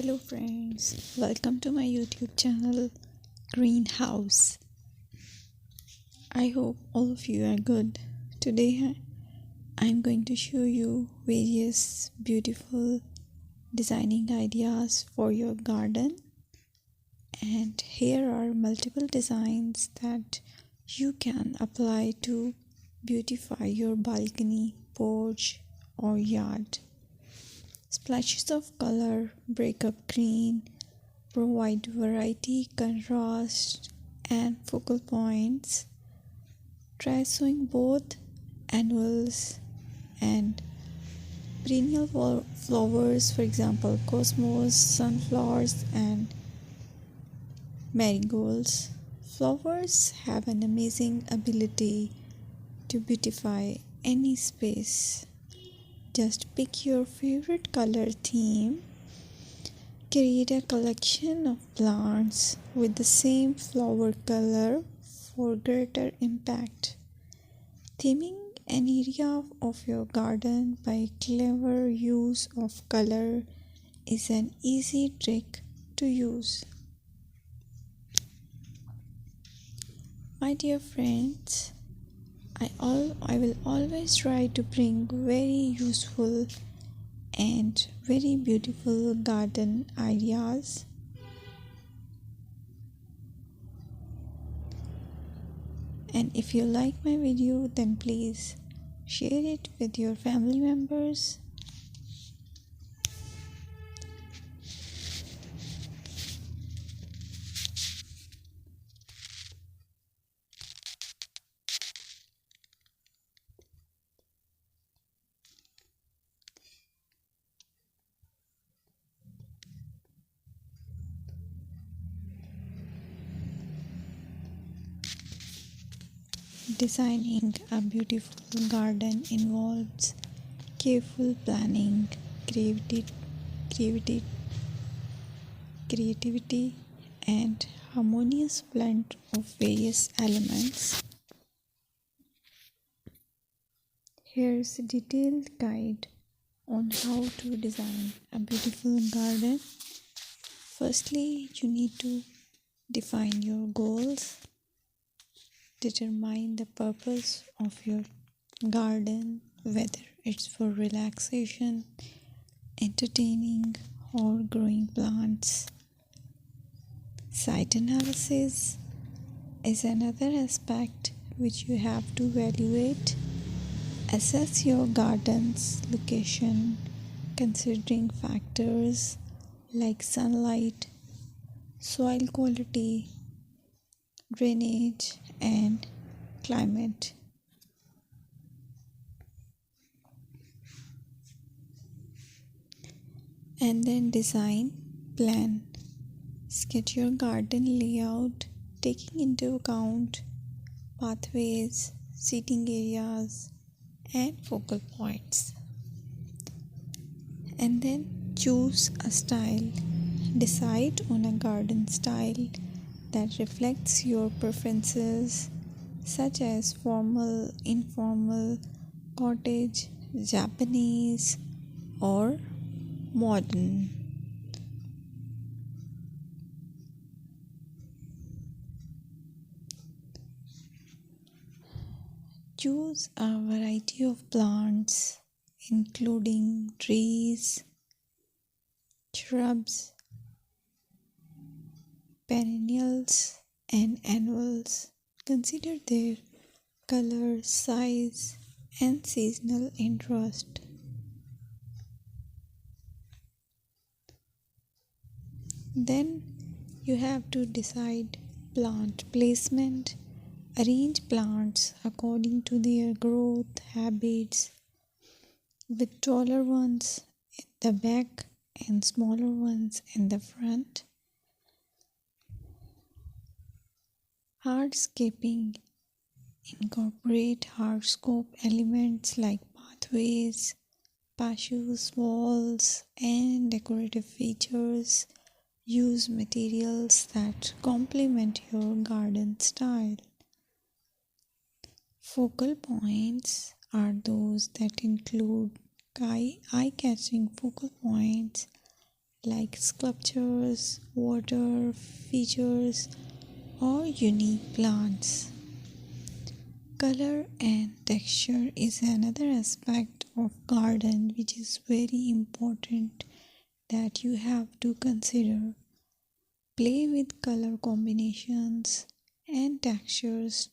Hello friends, welcome to my YouTube channel Greenhouse. I hope all of you are good. Today I'm going to show you various beautiful designing ideas for your garden, and here are multiple designs that you can apply to beautify your balcony, porch or yard. Splashes of color break up green, provide variety, contrast, and focal points. Try sowing both annuals and perennial flowers, for example, cosmos, sunflowers, and marigolds. Flowers have an amazing ability to beautify any space. Just pick your favorite color theme. Create a collection of plants with the same flower color for greater impact. Theming an area of your garden by clever use of color is an easy trick to use. My dear friends, I will always try to bring very useful and very beautiful garden ideas. And if you like my video, then please share it with your family members. Designing a beautiful garden involves careful planning, creativity, creativity, and harmonious blend of various elements. Here's a detailed guide on how to design a beautiful garden. Firstly, you need to define your goals. Determine the purpose of your garden, whether it's for relaxation, entertaining, or growing plants. Site analysis is another aspect which you have to evaluate. Assess your garden's location, considering factors like sunlight, soil quality, drainage, and climate. And then design plan. Sketch your garden layout, taking into account pathways, seating areas, and focal points. And then choose a style. Decide on a garden style that reflects your preferences, such as formal, informal, cottage, Japanese, or modern. Choose a variety of plants, including trees, shrubs, perennials, and annuals. Consider their color, size, and seasonal interest. Then you have to decide plant placement. Arrange plants according to their growth habits, with taller ones in the back and smaller ones in the front. Hardscaping. Incorporate hardscape elements like pathways, patios, walls, and decorative features. Use materials that complement your garden style. Focal points are those that include eye-catching focal points like sculptures, water features, or unique plants. Color and texture is another aspect of garden which is very important that you have to consider. Play with color combinations and textures